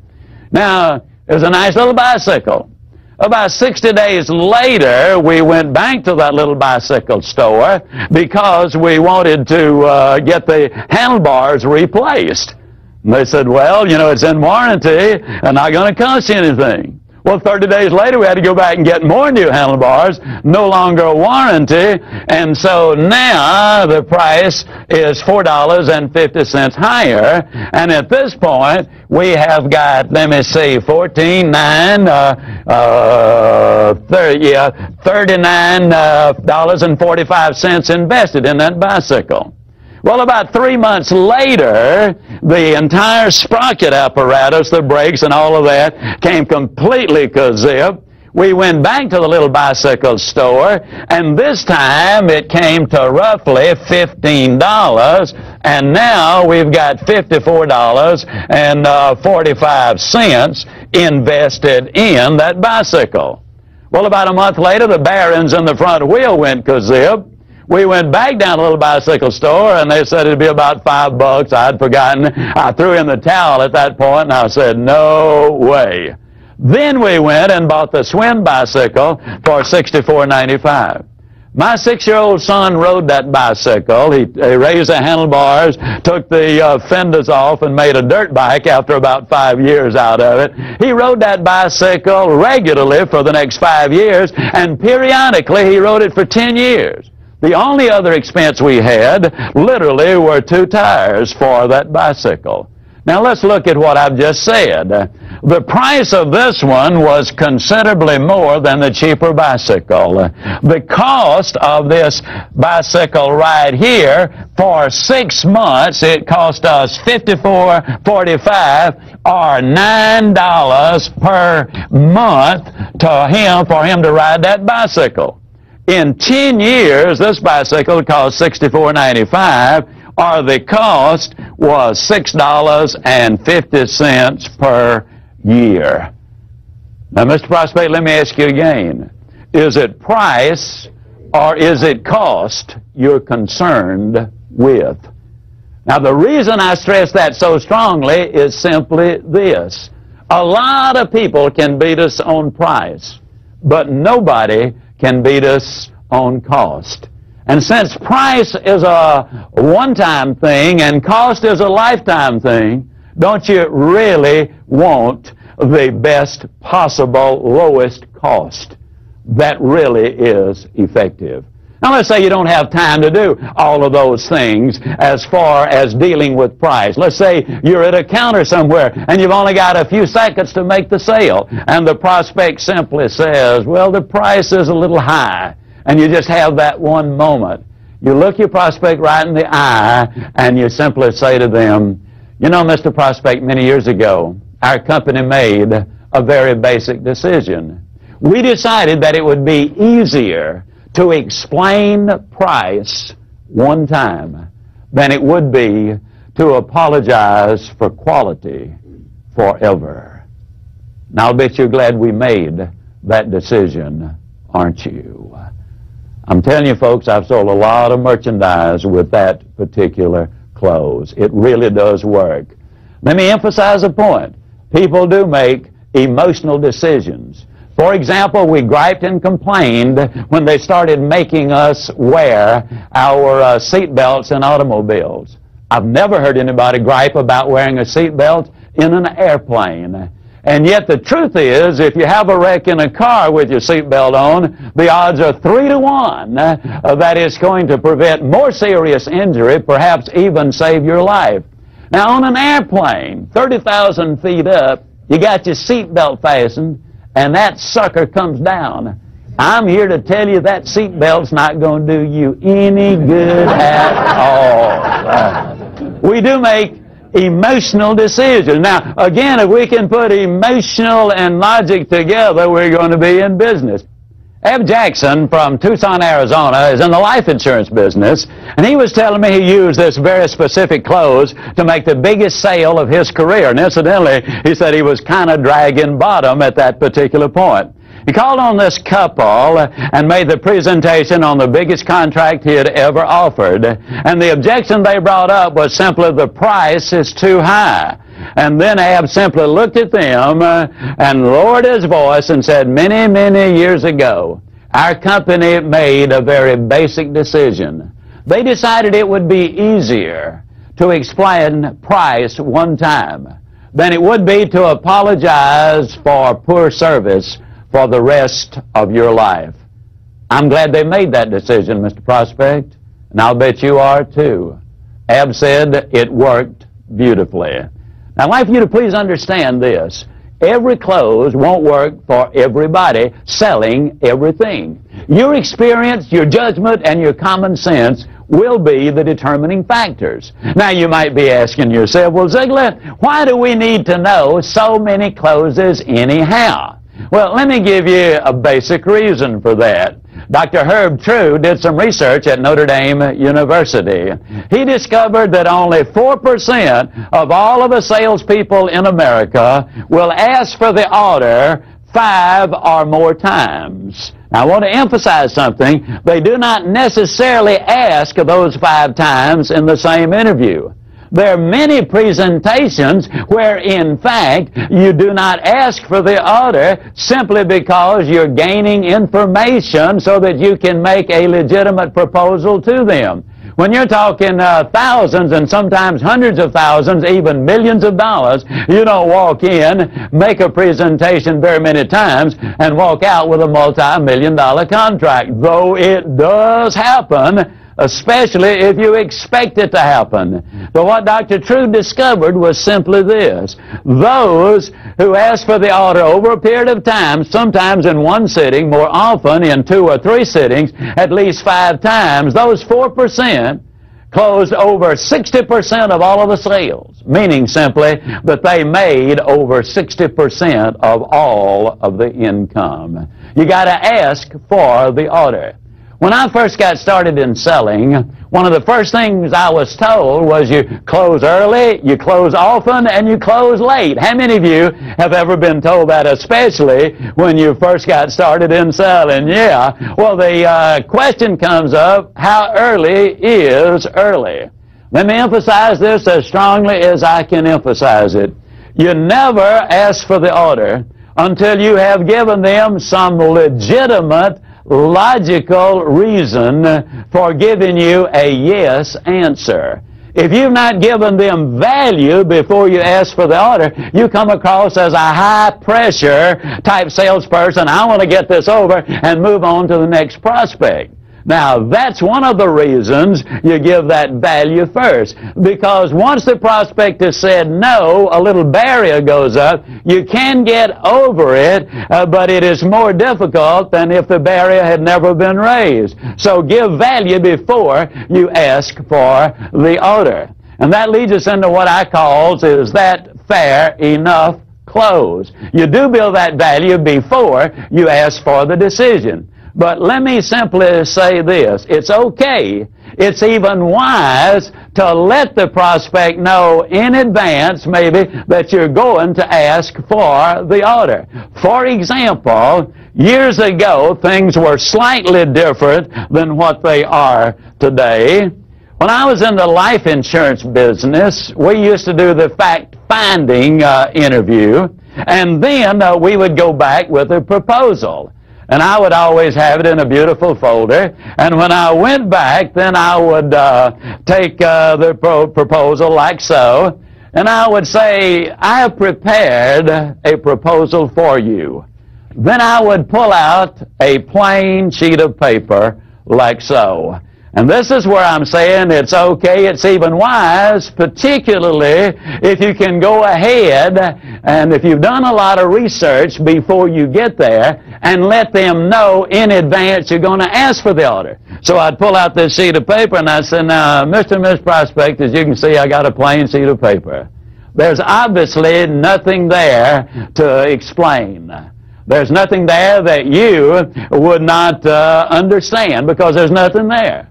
Now, it was a nice little bicycle. About 60 days later, we went back to that little bicycle store because we wanted to get the handlebars replaced. And they said, well, you know, it's in warranty and not going to cost you anything. Well, Well, 30 days later, we had to go back and get more new handlebars, no longer a warranty, and so now the price is $4.50 higher, and at this point, we have got, let me see, $39.45 invested in that bicycle. Well, about 3 months later, the entire sprocket apparatus, the brakes and all of that, came completely kazip. We went back to the little bicycle store, and this time it came to roughly $15, and now we've got $54.45 invested in that bicycle. Well, about a month later, the bearings in the front wheel went kazip. We went back down to a little bicycle store, and they said it'd be about $5. I'd forgotten. I threw in the towel at that point, and I said, no way. Then we went and bought the Swim bicycle for $64.95. My 6-year-old son rode that bicycle. He raised the handlebars, took the fenders off, and made a dirt bike after about 5 years out of it. He rode that bicycle regularly for the next 5 years, and periodically he rode it for 10 years. The only other expense we had, literally, were 2 tires for that bicycle. Now let's look at what I've just said. The price of this one was considerably more than the cheaper bicycle. The cost of this bicycle right here, for 6 months, it cost us $54.45 or $9 per month for him to ride that bicycle. In 10 years, this bicycle cost $64.95, or the cost was $6.50 per year. Now, Mr. Prospect, let me ask you again. Is it price or is it cost you're concerned with? Now, the reason I stress that so strongly is simply this. A lot of people can beat us on price, but nobody can beat us on cost. And since price is a one-time thing and cost is a lifetime thing, don't you really want the best possible lowest cost that really is effective? Now, let's say you don't have time to do all of those things as far as dealing with price. Let's say you're at a counter somewhere and you've only got a few seconds to make the sale, and the prospect simply says, well, the price is a little high, and you just have that one moment. You look your prospect right in the eye and you simply say to them, you know, Mr. Prospect, many years ago, our company made a very basic decision. We decided that it would be easier to explain price one time than it would be to apologize for quality forever. Now, I'll bet you're glad we made that decision, aren't you? I'm telling you, folks, I've sold a lot of merchandise with that particular close. It really does work. Let me emphasize a point. People do make emotional decisions. For example, we griped and complained when they started making us wear our seat belts in automobiles. I've never heard anybody gripe about wearing a seat belt in an airplane. And yet the truth is, if you have a wreck in a car with your seatbelt on, the odds are 3 to 1 that it's going to prevent more serious injury, perhaps even save your life. Now, on an airplane, 30,000 feet up, you got your seatbelt fastened, and that sucker comes down. I'm here to tell you that seatbelt's not going to do you any good at all. We do make emotional decisions. Now, again, if we can put emotional and logic together, we're going to be in business. Eb Jackson from Tucson, Arizona, is in the life insurance business, and he was telling me he used this very specific close to make the biggest sale of his career. And incidentally, he said he was kind of dragging bottom at that particular point. He called on this couple and made the presentation on the biggest contract he had ever offered. And the objection they brought up was simply the price is too high. And then Ab simply looked at them and lowered his voice and said, many, many years ago, our company made a very basic decision. They decided it would be easier to explain price one time than it would be to apologize for poor service for the rest of your life. I'm glad they made that decision, Mr. Prospect, and I'll bet you are too. Ab said it worked beautifully. Now, I'd like you to please understand this. Every close won't work for everybody selling everything. Your experience, your judgment, and your common sense will be the determining factors. Now, you might be asking yourself, well, Ziglar, why do we need to know so many closes anyhow? Well, let me give you a basic reason for that. Dr. Herb True did some research at Notre Dame University. He discovered that only 4% of all of the salespeople in America will ask for the order 5 or more times. Now, I want to emphasize something. They do not necessarily ask those 5 times in the same interview. There are many presentations where, in fact, you do not ask for the order simply because you're gaining information so that you can make a legitimate proposal to them. When you're talking thousands and sometimes hundreds of thousands, even millions of dollars, you don't walk in, make a presentation very many times, and walk out with a multi-million-dollar contract, though it does happen, especially if you expect it to happen. But what Dr. True discovered was simply this. Those who ask for the order over a period of time, sometimes in one sitting, more often in 2 or 3 sittings, at least 5 times, those 4% closed over 60% of all of the sales, meaning simply that they made over 60% of all of the income. You got to ask for the order. When I first got started in selling, one of the first things I was told was you close early, you close often, and you close late. How many of you have ever been told that, especially when you first got started in selling? Yeah. Well, the question comes up, how early is early? Let me emphasize this as strongly as I can emphasize it. You never ask for the order until you have given them some legitimate logical reason for giving you a yes answer. If you've not given them value before you ask for the order, you come across as a high-pressure type salesperson. I want to get this over and move on to the next prospect. Now, that's one of the reasons you give that value first. Because once the prospect has said no, a little barrier goes up. You can get over it, but it is more difficult than if the barrier had never been raised. So give value before you ask for the order. And that leads us into what I call, is that fair enough close? You do build that value before you ask for the decision. But let me simply say this. It's okay. It's even wise to let the prospect know in advance, maybe, that you're going to ask for the order. For example, years ago, things were slightly different than what they are today. When I was in the life insurance business, we used to do the fact-finding interview, and then we would go back with a proposal. And I would always have it in a beautiful folder. And when I went back, then I would take the proposal like so, and I would say, I have prepared a proposal for you. Then I would pull out a plain sheet of paper like so. And this is where I'm saying it's okay, it's even wise, particularly if you can go ahead and if you've done a lot of research before you get there and let them know in advance you're going to ask for the order. So I'd pull out this sheet of paper and I'd say, now, Mr. and Miss Prospect, as you can see, I got a plain sheet of paper. There's obviously nothing there to explain. There's nothing there that you would not understand because there's nothing there.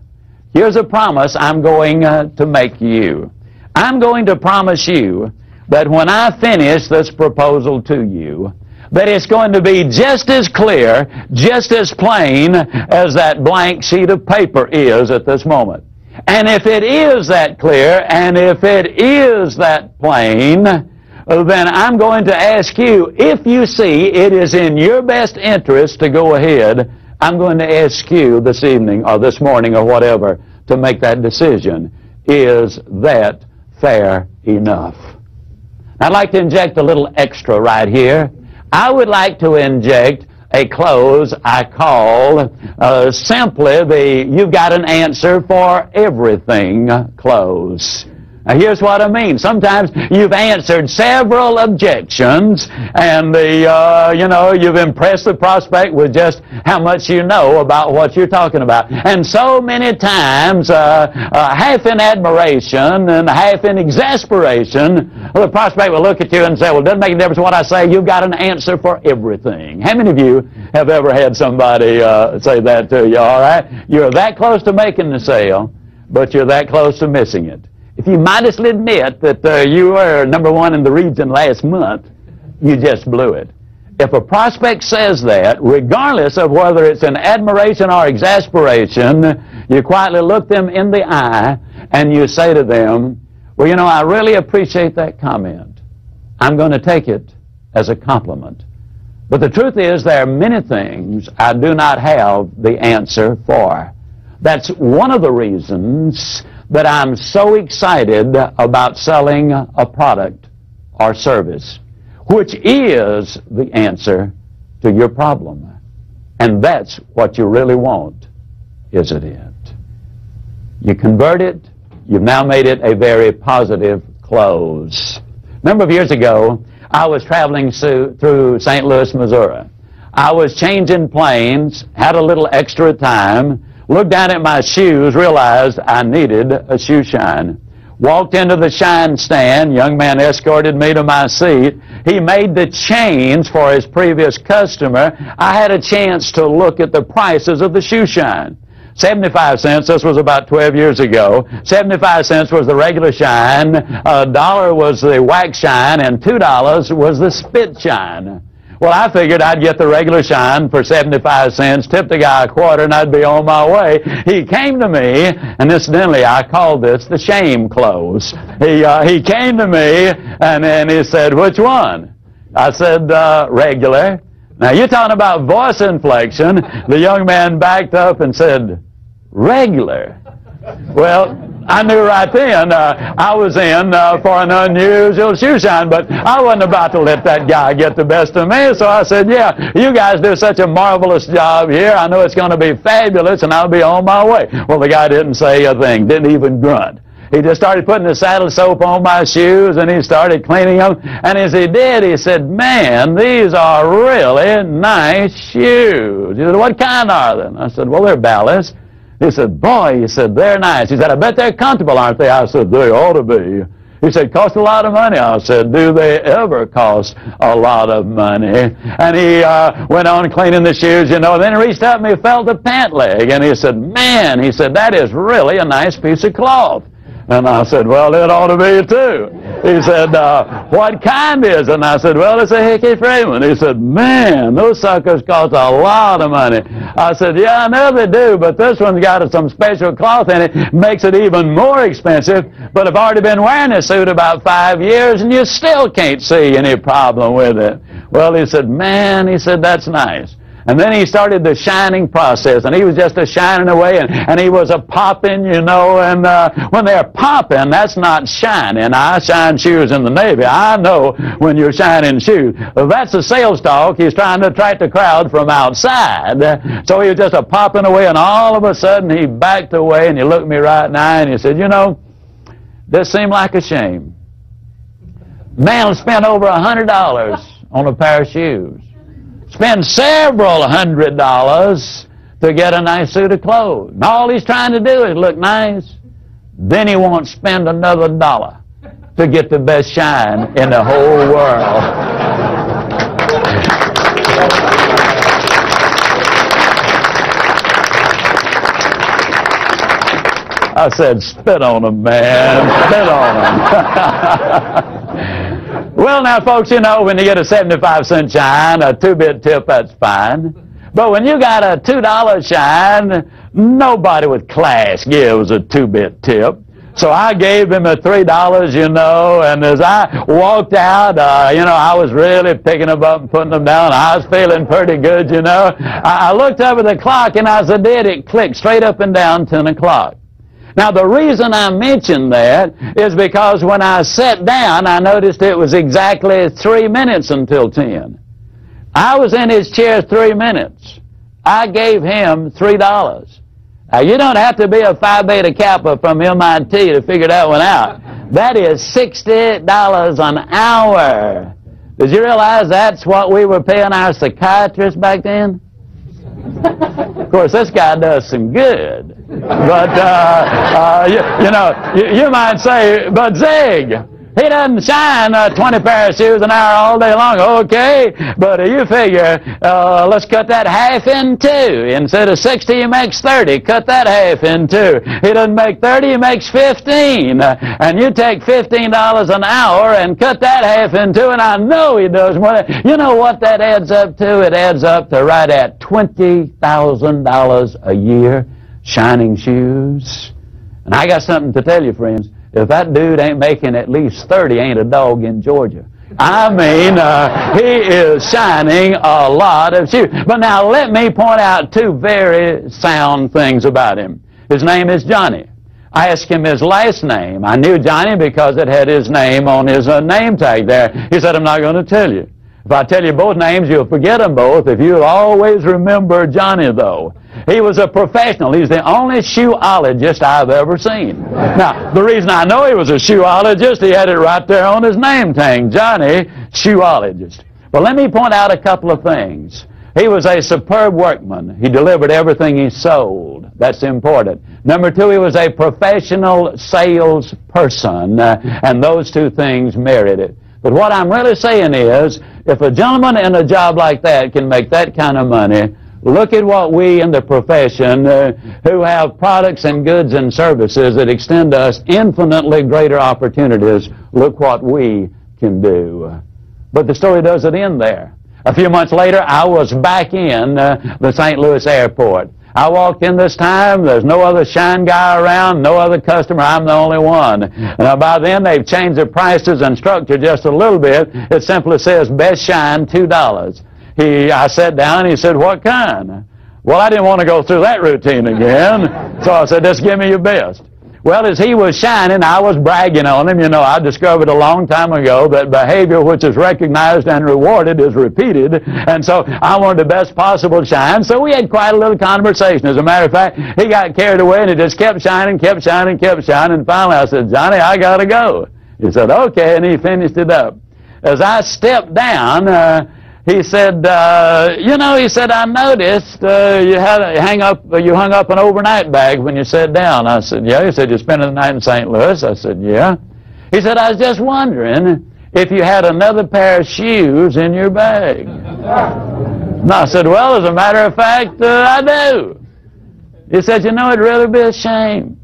Here's a promise I'm going to make you. I'm going to promise you that when I finish this proposal to you, that it's going to be just as clear, just as plain as that blank sheet of paper is at this moment. And if it is that clear, and if it is that plain, then I'm going to ask you, if you see it is in your best interest to go ahead, I'm going to ask you this evening or this morning or whatever to make that decision. Is that fair enough? I'd like to inject a little extra right here. I would like to inject a close I call simply the "you've got an answer for everything" close. Now, here's what I mean. Sometimes you've answered several objections, and you've impressed the prospect with just how much you know about what you're talking about. And so many times, half in admiration and half in exasperation, the prospect will look at you and say, "Well, it doesn't make a difference what I say. You've got an answer for everything." How many of you have ever had somebody say that to you? All right, you're that close to making the sale, but you're that close to missing it. If you modestly admit that you were number one in the region last month, you just blew it. If a prospect says that, regardless of whether it's in admiration or exasperation, you quietly look them in the eye and you say to them, "Well, you know, I really appreciate that comment. I'm going to take it as a compliment. But the truth is there are many things I do not have the answer for. That's one of the reasons that I'm so excited about selling a product or service, which is the answer to your problem. And that's what you really want, isn't it?" You convert it, you've now made it a very positive close. A number of years ago, I was traveling through St. Louis, Missouri. I was changing planes, had a little extra time, looked down at my shoes, realized I needed a shoe shine. Walked into the shine stand. Young man escorted me to my seat. He made the change for his previous customer. I had a chance to look at the prices of the shoe shine. 75 cents, this was about 12 years ago. 75 cents was the regular shine, $1 was the wax shine, and $2 was the spit shine. Well, I figured I'd get the regular shine for 75 cents, tip the guy a quarter, and I'd be on my way. He came to me, and incidentally, I called this the shame close. He came to me, and then he said, "Which one?" I said, "Regular." Now, you're talking about voice inflection. The young man backed up and said, "Regular." Well, I knew right then I was in for an unusual shoe shine, but I wasn't about to let that guy get the best of me, so I said, "Yeah, you guys do such a marvelous job here. I know it's going to be fabulous, and I'll be on my way." Well, the guy didn't say a thing, didn't even grunt. He just started putting the saddle soap on my shoes, and he started cleaning them. And as he did, he said, "Man, these are really nice shoes." He said, "What kind are they?" And I said, "Well, they're ballast." He said, "Boy," he said, "they're nice." He said, "I bet they're comfortable, aren't they?" I said, "They ought to be." He said, "Cost a lot of money." I said, "Do they ever cost a lot of money?" And he went on cleaning the shoes, and then he reached up and he felt the pant leg. And he said, "Man," he said, "that is really a nice piece of cloth." And I said, "Well, it ought to be too." He said, "What kind is it?" And I said, "Well, it's a Hickey Freeman." He said, "Man, those suckers cost a lot of money." I said, "Yeah, I know they do, but this one's got some special cloth in it, makes it even more expensive. But I've already been wearing this suit about 5 years, and you still can't see any problem with it." Well, he said, "Man," he said, "that's nice." And then he started the shining process, and he was just a shining away, and he was a popping, and when they're popping, that's not shining. I shine shoes in the Navy. I know when you're shining shoes. That's a sales talk. He's trying to attract the crowd from outside. So he was just a popping away, and all of a sudden he backed away, and he looked me right in the eye, and he said, "This seemed like a shame. Man spent over $100 on a pair of shoes. Spend several $100s to get a nice suit of clothes. And all he's trying to do is look nice. Then he won't spend another $1 to get the best shine in the whole world." I said, "Spit on him, man. Spit on him." Well, now, folks, when you get a 75-cent shine, a 2-bit tip, that's fine. But when you got a $2 shine, nobody with class gives a 2-bit tip. So I gave him a $3, and as I walked out, I was really picking them up and putting them down. I was feeling pretty good, I looked up at the clock, and as I did, it clicked straight up and down 10 o'clock. Now, the reason I mention that is because when I sat down, I noticed it was exactly 3 minutes until 10. I was in his chair 3 minutes. I gave him $3. Now, you don't have to be a Phi Beta Kappa from MIT to figure that one out. That is $60 an hour. Did you realize that's what we were paying our psychiatrists back then? Of course, this guy does some good. But, you might say, but Zig, he doesn't shine 20 pair of shoes an hour all day long. Okay, but you figure, let's cut that half in two. Instead of 60, he makes 30. Cut that half in two. He doesn't make 30, he makes 15. And you take $15 an hour and cut that half in two, and I know he does more. You know what that adds up to? It adds up to right at $20,000 a year, shining shoes. And I got something to tell you, friends. If that dude ain't making at least 30, ain't a dog in Georgia. I mean, he is shining a lot of shoes. But now let me point out two very sound things about him. His name is Johnny. I asked him his last name. I knew Johnny because it had his name on his name tag there. He said, I'm not going to tell you. If I tell you both names, you'll forget them both. If you'll always remember Johnny, though. He was a professional. He's the only shoeologist I've ever seen. Now, the reason I know he was a shoeologist, he had it right there on his name tag, Johnny, shoeologist. But let me point out a couple of things. He was a superb workman. He delivered everything he sold. That's important. Number two, he was a professional salesperson, and those two things merit it. But what I'm really saying is, if a gentleman in a job like that can make that kind of money, look at what we in the profession who have products and goods and services that extend us infinitely greater opportunities, look what we can do. But the story doesn't end there. A few months later, I was back in the St. Louis airport. I walked in this time, there's no other shine guy around, no other customer, I'm the only one. Now by then they've changed the prices and structure just a little bit. It simply says best shine, $2. I sat down and he said, what kind? Well, I didn't want to go through that routine again, so I said, just give me your best. Well, as he was shining, I was bragging on him. You know, I discovered a long time ago that behavior which is recognized and rewarded is repeated. And so I wanted the best possible shine. So we had quite a little conversation. As a matter of fact, he got carried away and he just kept shining, kept shining, kept shining. And finally I said, Johnny, I got to go. He said, okay, and he finished it up. As I stepped down, he said, he said, I noticed you hung up an overnight bag when you sat down. I said, yeah. He said, you spent the night in St. Louis? I said, yeah. He said, I was just wondering if you had another pair of shoes in your bag. And I said, well, as a matter of fact, I do. He said, you know, it'd really be a shame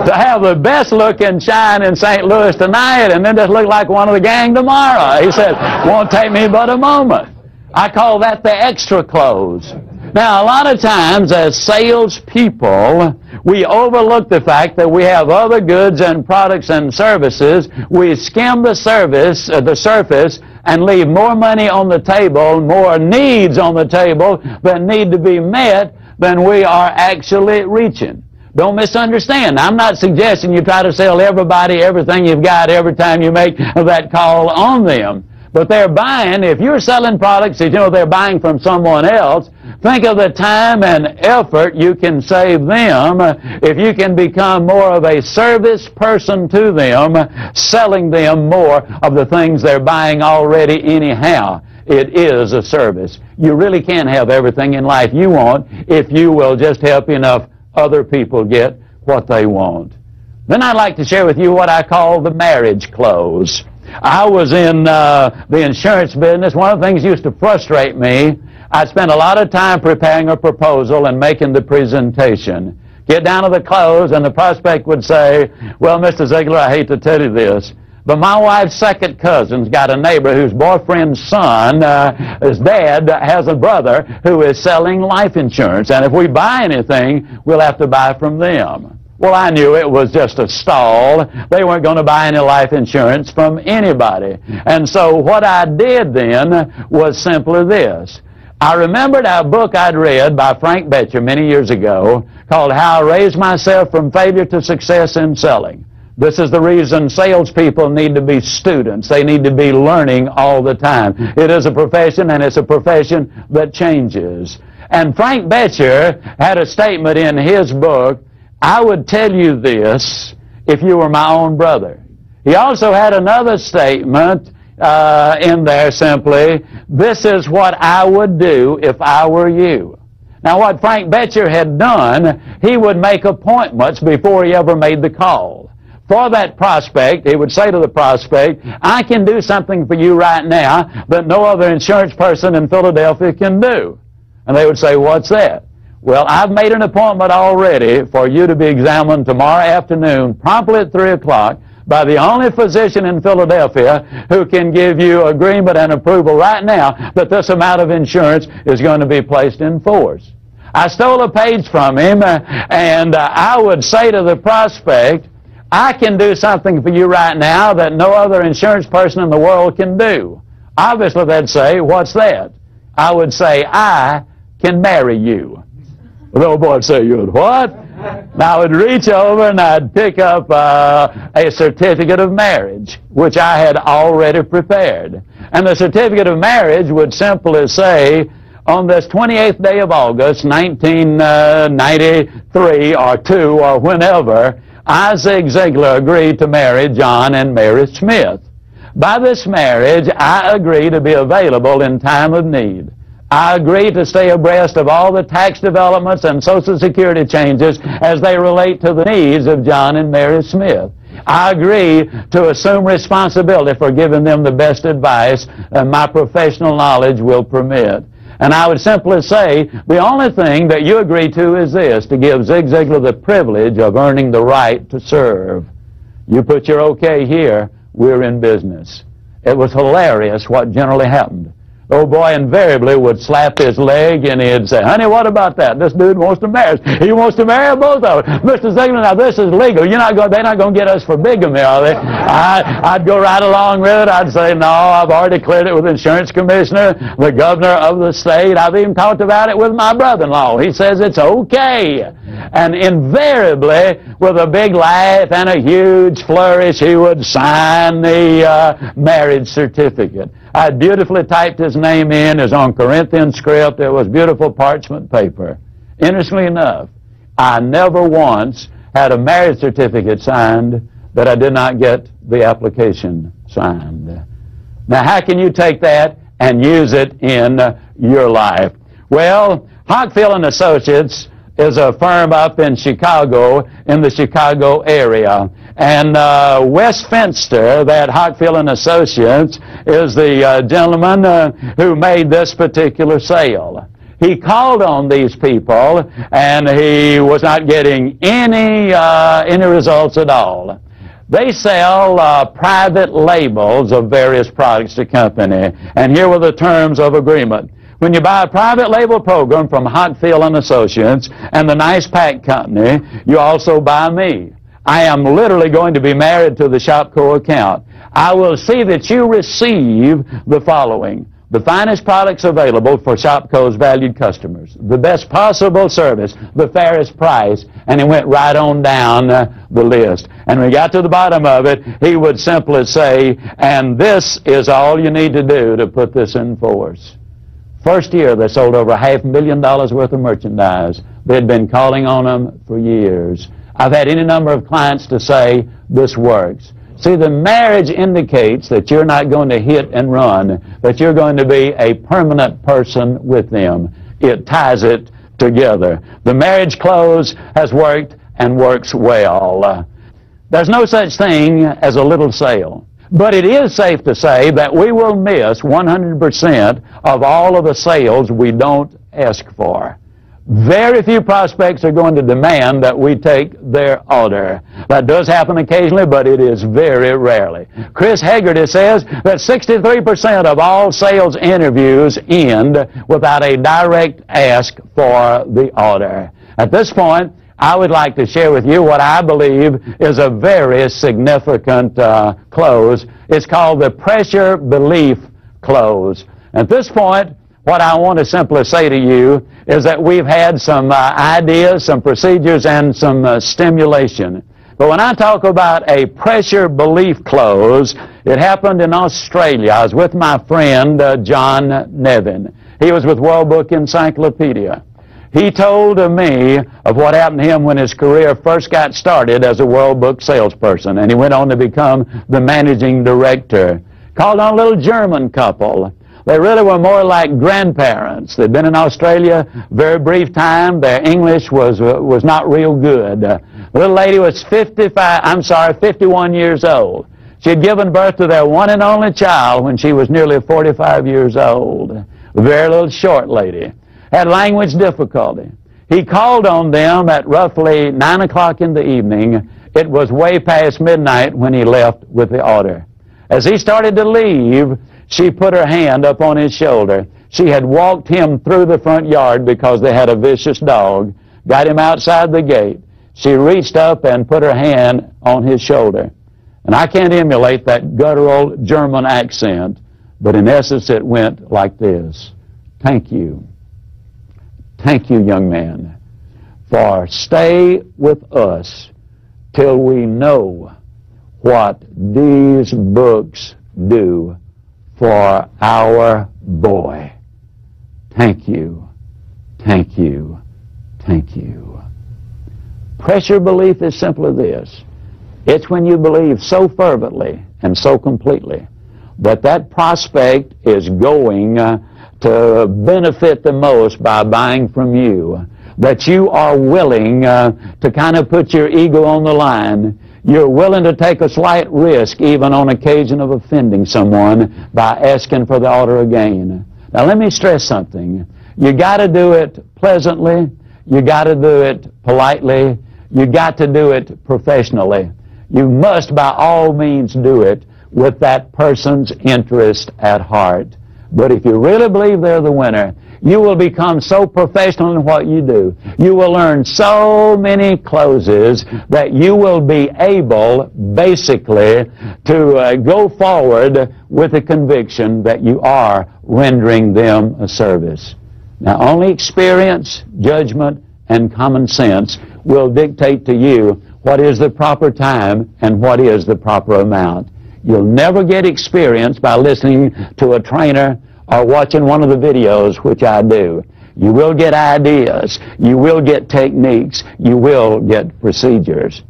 to have the best looking shine in St. Louis tonight and then just look like one of the gang tomorrow. He said, won't take me but a moment. I call that the extra clothes. Now, a lot of times as salespeople, we overlook the fact that we have other goods and products and services. We skim the surface, and leave more money on the table, more needs on the table that need to be met than we are actually reaching. Don't misunderstand. I'm not suggesting you try to sell everybody everything you've got every time you make that call on them. But they're buying, if you're selling products that you know they're buying from someone else, think of the time and effort you can save them if you can become more of a service person to them, selling them more of the things they're buying already anyhow. It is a service. You really can have everything in life you want if you will just help enough other people get what they want. Then I'd like to share with you what I call the marriage close. I was in the insurance business. One of the things that used to frustrate me, I'd spend a lot of time preparing a proposal and making the presentation. Get down to the close, and the prospect would say, well, Mr. Ziglar, I hate to tell you this, but my wife's second cousin's got a neighbor whose boyfriend's son, his dad, has a brother who is selling life insurance. And if we buy anything, we'll have to buy from them. Well, I knew it was just a stall. They weren't going to buy any life insurance from anybody. And so what I did then was simply this. I remembered a book I'd read by Frank Bettcher many years ago called How I Raised Myself from Failure to Success in Selling. This is the reason salespeople need to be students. They need to be learning all the time. It is a profession, and it's a profession that changes. And Frank Bettcher had a statement in his book, I would tell you this if you were my own brother. He also had another statement in there simply, this is what I would do if I were you. Now what Frank Bettcher had done, he would make appointments before he ever made the call. For that prospect, he would say to the prospect, I can do something for you right now that no other insurance person in Philadelphia can do. And they would say, what's that? Well, I've made an appointment already for you to be examined tomorrow afternoon, promptly at 3 o'clock, by the only physician in Philadelphia who can give you agreement and approval right now that this amount of insurance is going to be placed in force. I stole a page from him, and I would say to the prospect, I can do something for you right now that no other insurance person in the world can do. Obviously, they'd say, what's that? I would say, I can marry you. The old boy would say, you would what? Now I would reach over and I'd pick up a certificate of marriage, which I had already prepared. And the certificate of marriage would simply say, on this 28th day of August, 1993 or 2 or whenever, I, Zig Ziglar, agreed to marry John and Mary Smith. By this marriage, I agree to be available in time of need. I agree to stay abreast of all the tax developments and Social Security changes as they relate to the needs of John and Mary Smith. I agree to assume responsibility for giving them the best advice my professional knowledge will permit. And I would simply say, the only thing that you agree to is this, to give Zig Ziglar the privilege of earning the right to serve. You put your okay here, we're in business. It was hilarious what generally happened. The old boy invariably would slap his leg and he'd say, honey, what about that? This dude wants to marry us. He wants to marry both of us. Mr. Ziglar, now this is legal. They're not going to get us for bigamy, are they? I'd go right along with it. I'd say, no, I've already cleared it with the insurance commissioner, the governor of the state. I've even talked about it with my brother-in-law. He says it's okay. And invariably, with a big laugh and a huge flourish, he would sign the marriage certificate. I had beautifully typed his name in. It was on Corinthian script. It was beautiful parchment paper. Interestingly enough, I never once had a marriage certificate signed that I did not get the application signed. Now, how can you take that and use it in your life? Well, Hockfield and Associates is a firm up in Chicago, in the Chicago area. And Westminster, that Hockfield and Associates, is the gentleman who made this particular sale. He called on these people, and he was not getting any results at all. They sell private labels of various products to company, and here were the terms of agreement. When you buy a private label program from Hockfield and Associates and the Nice Pack Company, you also buy me. I am literally going to be married to the Shopco account. I will see that you receive the following: the finest products available for Shopco's valued customers, the best possible service, the fairest price, and he went right on down the list. And when we got to the bottom of it, he would simply say, and this is all you need to do to put this in force. First year, they sold over $500,000 worth of merchandise. They'd been calling on them for years. I've had any number of clients to say, this works. See, the marriage indicates that you're not going to hit and run, that you're going to be a permanent person with them. It ties it together. The marriage close has worked and works well. There's no such thing as a little sale. But it is safe to say that we will miss 100% of all of the sales we don't ask for. Very few prospects are going to demand that we take their order. That does happen occasionally, but it is very rarely. Chris Hegarty says that 63% of all sales interviews end without a direct ask for the order. At this point, I would like to share with you what I believe is a very significant close. It's called the pressure belief close. At this point, what I want to simply say to you is that we've had some ideas, some procedures, and some stimulation. But when I talk about a pressure belief close, it happened in Australia. I was with my friend John Nevin. He was with World Book Encyclopedia. He told me of what happened to him when his career first got started as a World Book salesperson, and he went on to become the managing director. Called on a little German couple. They really were more like grandparents. They'd been in Australia a very brief time. Their English was not real good. The little lady was 51 years old. She had given birth to their one and only child when she was nearly 45 years old. A very little short lady. Had language difficulty. He called on them at roughly 9 o'clock in the evening. It was way past midnight when he left with the order. As he started to leave, she put her hand up on his shoulder. She had walked him through the front yard because they had a vicious dog, got him outside the gate. She reached up and put her hand on his shoulder. And I can't emulate that guttural German accent, but in essence it went like this. Thank you. Thank you, young man, for stay with us till we know what these books do for our boy. Thank you, thank you, thank you. Pressure belief is simply this. It's when you believe so fervently and so completely that that prospect is going to benefit the most by buying from you, that you are willing to kind of put your ego on the line. You're willing to take a slight risk even on occasion of offending someone by asking for the order again. Now let me stress something. You got to do it pleasantly. You got to do it politely. You got to do it professionally. You must by all means do it with that person's interest at heart. But if you really believe they're the winner, you will become so professional in what you do. You will learn so many closes that you will be able, basically, to go forward with the conviction that you are rendering them a service. Now, only experience, judgment, and common sense will dictate to you what is the proper time and what is the proper amount. You'll never get experience by listening to a trainer or watching one of the videos, which I do. You will get ideas. You will get techniques. You will get procedures.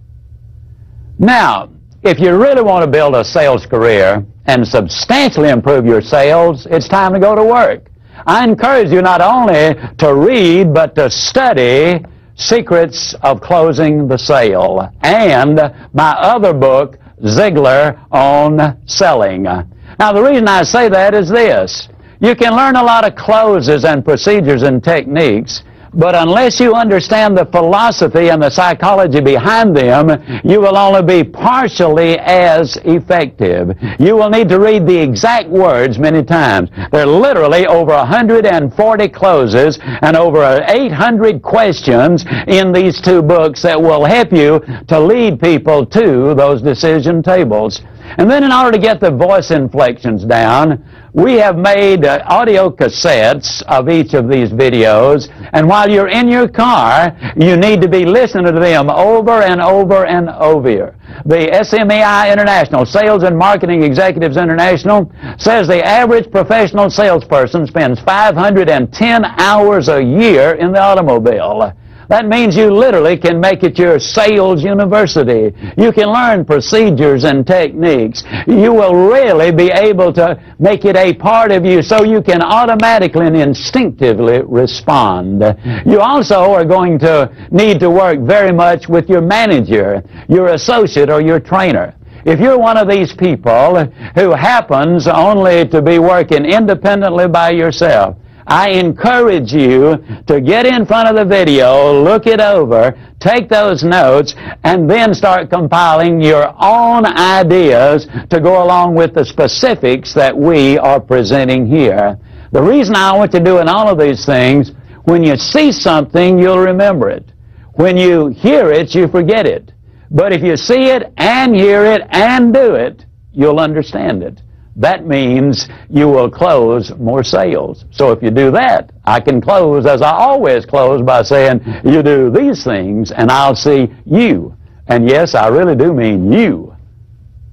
Now, if you really want to build a sales career and substantially improve your sales, it's time to go to work. I encourage you not only to read, but to study Secrets of Closing the Sale and my other book, Ziglar on Selling. Now, the reason I say that is this. You can learn a lot of closes and procedures and techniques, but unless you understand the philosophy and the psychology behind them, you will only be partially as effective. You will need to read the exact words many times. There are literally over 140 closes and over 800 questions in these two books that will help you to lead people to those decision tables. And then in order to get the voice inflections down, we have made audio cassettes of each of these videos, and while you're in your car, you need to be listening to them over and over and over. The SMEI International, Sales and Marketing Executives International, says the average professional salesperson spends 510 hours a year in the automobile. That means you literally can make it your sales university. You can learn procedures and techniques. You will really be able to make it a part of you so you can automatically and instinctively respond. You also are going to need to work very much with your manager, your associate, or your trainer. If you're one of these people who happens only to be working independently by yourself, I encourage you to get in front of the video, look it over, take those notes, and then start compiling your own ideas to go along with the specifics that we are presenting here. The reason I want you doing all of these things, when you see something, you'll remember it. When you hear it, you forget it. But if you see it and hear it and do it, you'll understand it. that means you will close more sales. So if you do that, I can close as I always close by saying, you do these things and I'll see you. And yes, I really do mean you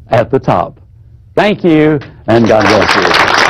at the top. Thank you, and God bless you.